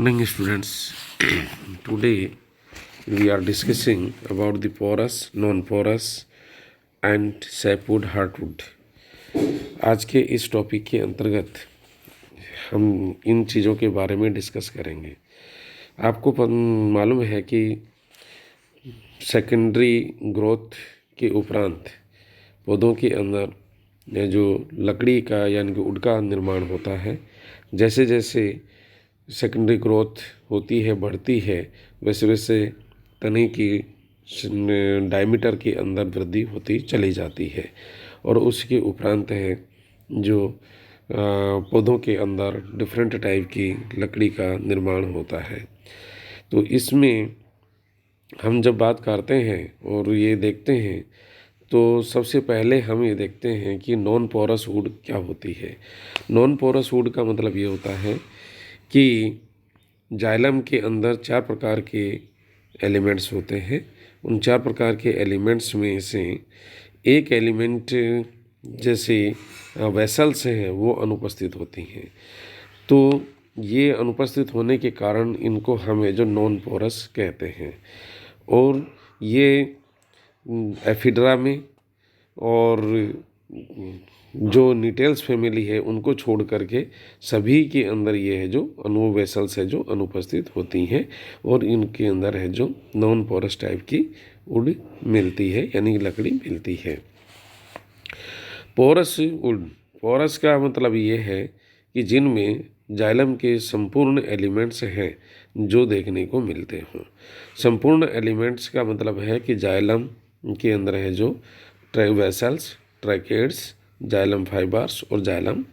Morning students. Today we are discussing about the porous, non-porous and sapwood hardwood. आज के इस topic के अंतर्गत हम इन चीज़ों के बारे में डिस्कस करेंगे। आपको मालूम है कि सेकेंडरी ग्रोथ के उपरांत पौधों के अंदर जो लकड़ी का यानी कि वुड का निर्माण होता है, जैसे जैसे सेकेंडरी ग्रोथ होती है, बढ़ती है, वैसे वैसे तने की डायमीटर के अंदर वृद्धि होती चली जाती है और उसके उपरांत है जो पौधों के अंदर डिफरेंट टाइप की लकड़ी का निर्माण होता है। तो इसमें हम जब बात करते हैं और ये देखते हैं तो सबसे पहले हम ये देखते हैं कि नॉन पोरस वुड क्या होती है। नॉन पोरस वुड का मतलब ये होता है कि जाइलम के अंदर 4 प्रकार के एलिमेंट्स होते हैं। उन 4 प्रकार के एलिमेंट्स में से एक एलिमेंट जैसे वेसल्स हैं वो अनुपस्थित होती हैं। तो ये अनुपस्थित होने के कारण इनको हमें जो नॉन पोरस कहते हैं और ये एफिड्रा में और जो नीटेल्स फैमिली है उनको छोड़ करके सभी के अंदर ये है जो वेसल्स है जो अनुपस्थित होती हैं और इनके अंदर है जो नॉन पोरस टाइप की वुड मिलती है यानी लकड़ी मिलती है। पोरस वुड, पोरस का मतलब ये है कि जिनमें जाइलम के संपूर्ण एलिमेंट्स हैं जो देखने को मिलते हों। संपूर्ण एलिमेंट्स का मतलब है कि जाइलम के अंदर है जो वेसल्स, ट्रैकेड्स, जाइलम फाइबर्स और जाइलम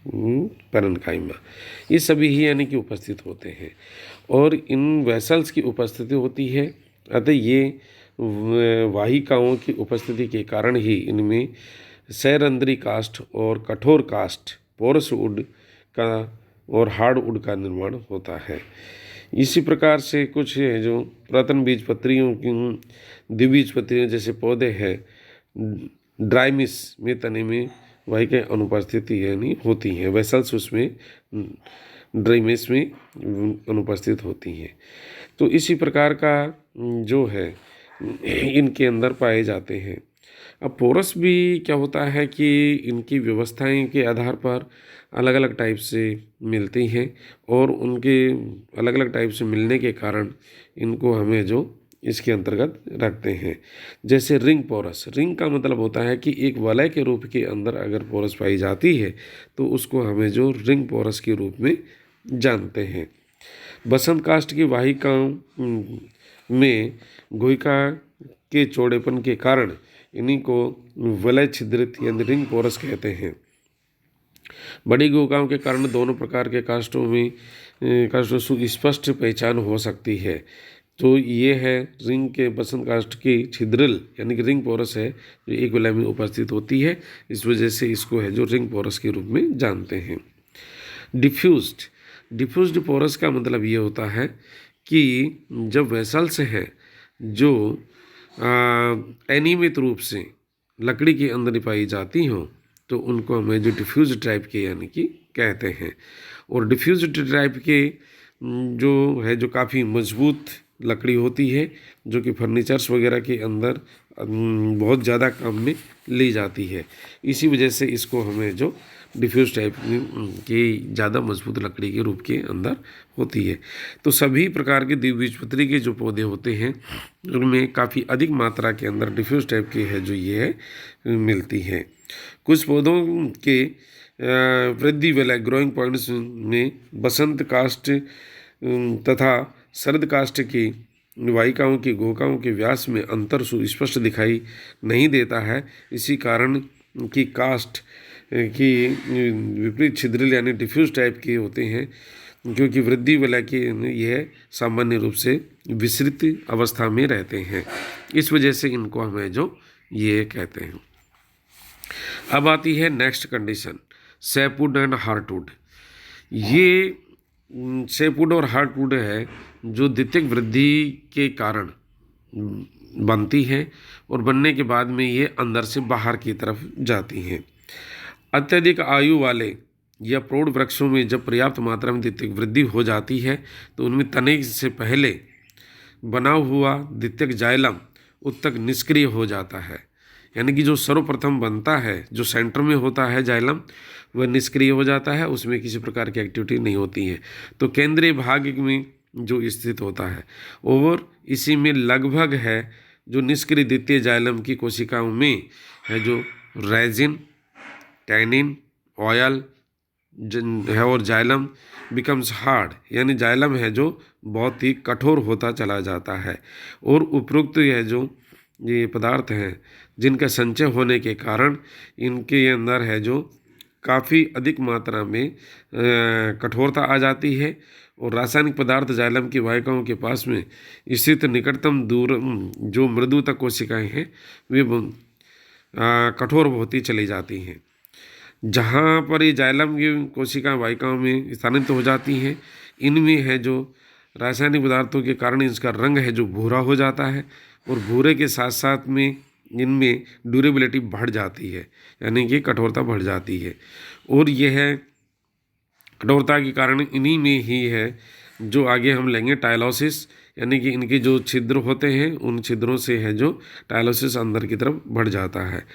पैरेन्काइमा, ये सभी ही यानी कि उपस्थित होते हैं और इन वेसल्स की उपस्थिति होती है। अतः ये वाहिकाओं की उपस्थिति के कारण ही इनमें सैरंध्री कास्ट और कठोर कास्ट, पोरस वुड का और हार्ड वुड का निर्माण होता है। इसी प्रकार से कुछ है जो पुरातन बीजपत्रियों की द्विबीजपत्रियों जैसे पौधे हैं, ड्राइमिस में तने में वाहिकाएं अनुपस्थिति यानी होती हैं, वेसल्स उसमें ड्राइमिस में अनुपस्थित होती हैं। तो इसी प्रकार का जो है इनके अंदर पाए जाते हैं। अब पोरस भी क्या होता है कि इनकी व्यवस्थाएं के आधार पर अलग अलग टाइप से मिलती हैं और उनके अलग अलग टाइप से मिलने के कारण इनको हमें जो इसके अंतर्गत रखते हैं। जैसे रिंग पोरस, रिंग का मतलब होता है कि एक वलय के रूप के अंदर अगर पोरस पाई जाती है तो उसको हमें जो रिंग पोरस के रूप में जानते हैं। बसंत काष्ठ की वाहिकाओं में गुहिका के चौड़ेपन के कारण इन्हीं को वलय छिद्रित यानी रिंग पोरस कहते हैं। बड़ी गुहिकाओं के कारण दोनों प्रकार के काष्ठों सुस्पष्ट पहचान हो सकती है। तो ये है रिंग के बसंत काष्ठ की छिद्रिल यानी कि रिंग पोरस है जो एक वलय में उपस्थित होती है, इस वजह से इसको है जो रिंग पोरस के रूप में जानते हैं। डिफ्यूज्ड पोरस का मतलब ये होता है कि जब वेसल्स हैं जो अनियमित रूप से लकड़ी के अंदर पाई जाती हों तो उनको हमें जो डिफ्यूज टाइप के यानी कि कहते हैं। और डिफ्यूज टाइप के जो है जो काफ़ी मजबूत लकड़ी होती है जो कि फर्नीचर्स वगैरह के अंदर बहुत ज़्यादा काम में ली जाती है। इसी वजह से इसको हमें जो डिफ्यूज टाइप की ज़्यादा मजबूत लकड़ी के रूप के अंदर होती है। तो सभी प्रकार के द्विबीजपत्री के जो पौधे होते हैं उनमें काफ़ी अधिक मात्रा के अंदर डिफ्यूज टाइप के है जो ये है मिलती है। कुछ पौधों के वृद्धि वलय ग्रोइंग पॉइंट्स में बसंत काष्ठ तथा शरद काष्ठ की वाहिकाओं की गुहिकाओं के व्यास में अंतर सुस्पष्ट दिखाई नहीं देता है। इसी कारण की काष्ठ की विपरीत छिद्रिल यानी डिफ्यूज टाइप के होते हैं क्योंकि वृद्धि वलय के यह सामान्य रूप से विस्तृत अवस्था में रहते हैं, इस वजह से इनको हमें जो ये कहते हैं। अब आती है next condition, sapwood and heartwood. ये सैपवुड और हार्टवुड है जो द्वितीयक वृद्धि के कारण बनती हैं और बनने के बाद में ये अंदर से बाहर की तरफ जाती हैं। अत्यधिक आयु वाले या प्रौढ़ वृक्षों में जब पर्याप्त मात्रा में द्वितीयक वृद्धि हो जाती है तो उनमें तने से पहले बना हुआ द्वितीयक जाइलम उत्तक निष्क्रिय हो जाता है। यानी कि जो सर्वप्रथम बनता है, जो सेंटर में होता है जाइलम, वह निष्क्रिय हो जाता है, उसमें किसी प्रकार की एक्टिविटी नहीं होती है। तो केंद्रीय भाग में जो स्थित होता है और इसी में लगभग है जो निष्क्रिय द्वितीय जाइलम की कोशिकाओं में है जो रेजिन, टैनिन, ऑयल है और जाइलम बिकम्स हार्ड, यानी जाइलम है जो बहुत ही कठोर होता चला जाता है। और उपरोक्त यह जो ये पदार्थ हैं जिनका संचय होने के कारण इनके अंदर है जो काफ़ी अधिक मात्रा में कठोरता आ जाती है और रासायनिक पदार्थ जाइलम की वाहिकाओं के पास में स्थित निकटतम दूर जो मृदुता कोशिकाएं हैं वे कठोर होती चली जाती हैं। जहाँ पर ये जाइलम की कोशिकाएं वाहिकाओं में स्थानांतरित हो जाती हैं, इनमें है जो रासायनिक पदार्थों के कारण इसका रंग है जो भूरा हो जाता है और भूरे के साथ साथ में इनमें ड्यूरेबिलिटी बढ़ जाती है, यानी कि कठोरता बढ़ जाती है। और यह कठोरता के कारण इन्हीं में ही है जो आगे हम लेंगे टाइलोसिस, यानी कि इनके जो छिद्र होते हैं उन छिद्रों से है जो टाइलोसिस अंदर की तरफ बढ़ जाता है।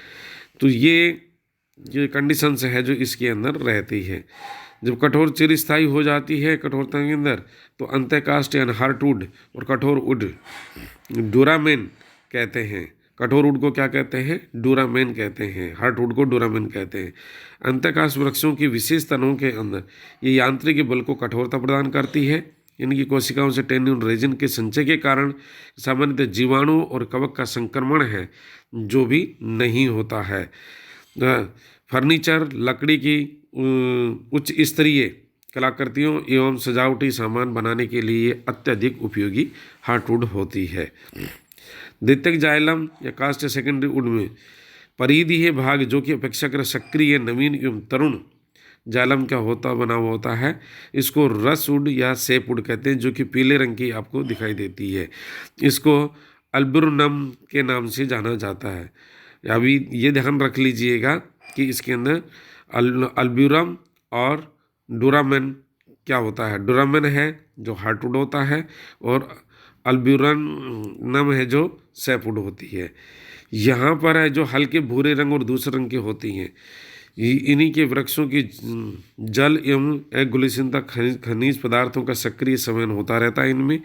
तो ये कंडीशंस है जो इसके अंदर रहती है। जब कठोर चिरस्थायी हो जाती है कठोरता के अंदर तो अंतःकाष्ठ यानी हार्टवुड और कठोर वुड डूरामेन कहते हैं। कठोर वुड को क्या कहते हैं? डूरामेन कहते हैं। हार्टवुड को डूरामेन कहते हैं। अंतःकाष्ठ वृक्षों की विशेष तनों के अंदर ये यांत्रिक बल को कठोरता प्रदान करती है। इनकी कोशिकाओं से टेनिन रेजिन के संचय के कारण सामान्यतः जीवाणु और कवक का संक्रमण है जो भी नहीं होता है। फर्नीचर, लकड़ी की उच्च स्तरीय कलाकृतियों एवं सजावटी सामान बनाने के लिए अत्यधिक उपयोगी हार्टवुड होती है। द्वितीयक जाइलम या कास्ट सेकेंडरी वुड में परिधीय भाग जो कि अपेक्षाकृत सक्रिय, नवीन एवं तरुण जाइलम क्या बना हुआ होता है, इसको रसवुड या सेपवुड कहते हैं, जो कि पीले रंग की आपको दिखाई देती है। इसको अल्बुरनम के नाम से जाना जाता है। अभी ये ध्यान रख लीजिएगा कि इसके अंदर अल्ब्यूरम और डूरामेन क्या होता है। डूरामेन है जो हार्टवुड होता है और अल्ब्यूरनम है जो सैपवुड होती है। यहाँ पर है जो हल्के भूरे रंग और दूसरे रंग की होती हैं। इन्हीं के वृक्षों की जल एवं एग्गुलेशनता खनिज पदार्थों का सक्रिय संवहन होता रहता है इनमें,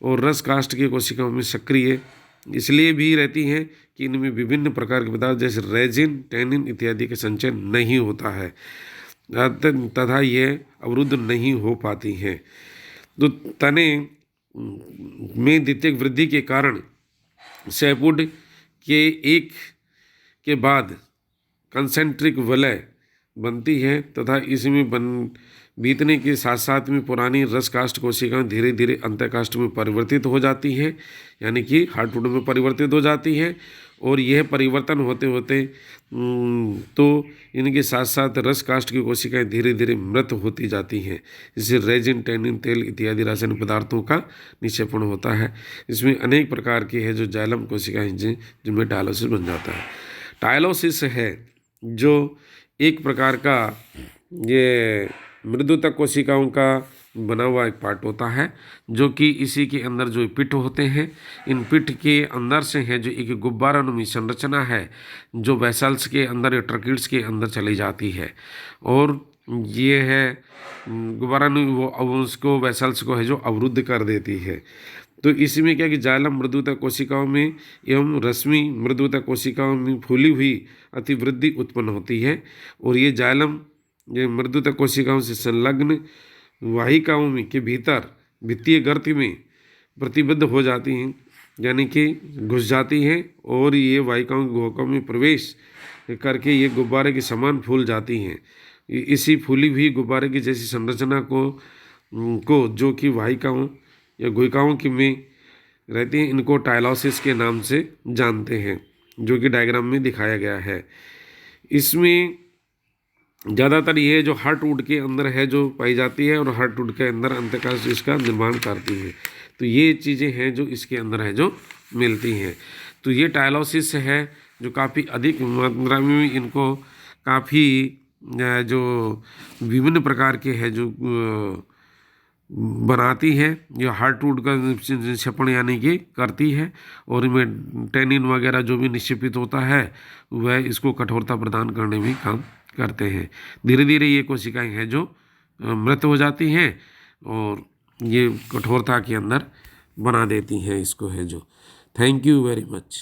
और रस काष्ठ की कोशिकाओं में सक्रिय इसलिए भी रहती हैं कि इनमें विभिन्न प्रकार के पदार्थ जैसे रेजिन, टैनिन इत्यादि का संचय नहीं होता है तथा ये अवरुद्ध नहीं हो पाती हैं। तो तने में द्वितीयक वृद्धि के कारण सैपवुड के एक के बाद कंसेंट्रिक वलय बनती है तथा इसमें बीतने के साथ साथ में पुरानी रस काष्ठ कोशिकाएं धीरे धीरे अंतःकाष्ठ में परिवर्तित हो जाती हैं, यानी कि हार्टवुड में परिवर्तित हो जाती है। और यह परिवर्तन होते होते तो इनके साथ साथ रस काष्ठ की कोशिकाएं धीरे धीरे मृत होती जाती हैं, जिससे रेजिन, टैनिन, तेल इत्यादि रासायनिक पदार्थों का निक्षेपण होता है। इसमें अनेक प्रकार की है जो जाइलम कोशिकाएं जिनमें टाइलोसिस बन जाता है। टाइलोसिस है जो एक प्रकार का ये मृदुतक कोशिकाओं का बना हुआ एक पार्ट होता है, जो कि इसी के अंदर जो पिट होते हैं, इन पिट के अंदर से है जो एक गुब्बारानुमी संरचना है जो वेसल्स के अंदर या ट्रकीड्स के अंदर चली जाती है। और ये है गुब्बारानुमी वो उसको वेसल्स को है जो अवरुद्ध कर देती है। तो इसमें क्या कि जाइलम मृदुता कोशिकाओं में एवं रश्मि मृदुता कोशिकाओं में फूली हुई अतिवृद्धि उत्पन्न होती है, और ये जाइलम ये मृदुता कोशिकाओं से संलग्न वाहिकाओं में के भीतर भित्तीय गर्त में प्रतिबद्ध हो जाती हैं, यानी कि घुस जाती हैं, और ये वाहिकाओं की गुहाओं में प्रवेश करके ये गुब्बारे के समान फूल जाती हैं। इसी फूली हुई गुब्बारे की जैसी संरचना को जो कि वाहिकाओं या गुहिकाओं की में रहती हैं, इनको टाइलोसिस के नाम से जानते हैं, जो कि डायग्राम में दिखाया गया है। इसमें ज़्यादातर ये जो हार्टवुड के अंदर है जो पाई जाती है, और हार्टवुड के अंदर अंतःकाष्ठ इसका निर्माण करती है। तो ये चीज़ें हैं जो इसके अंदर है जो मिलती हैं। तो ये टाइलोसिस है जो काफ़ी अधिक मात्रा में इनको काफ़ी जो विभिन्न प्रकार के है जो बनाती है, ये हार्टवुड का छपन यानी कि करती है, और इनमें टेनिन वगैरह जो भी निक्षेपित होता है वह इसको कठोरता प्रदान करने में काम करते हैं। धीरे धीरे ये कोशिकाएं हैं जो मृत हो जाती हैं और ये कठोरता के अंदर बना देती हैं इसको है जो। Thank you very much.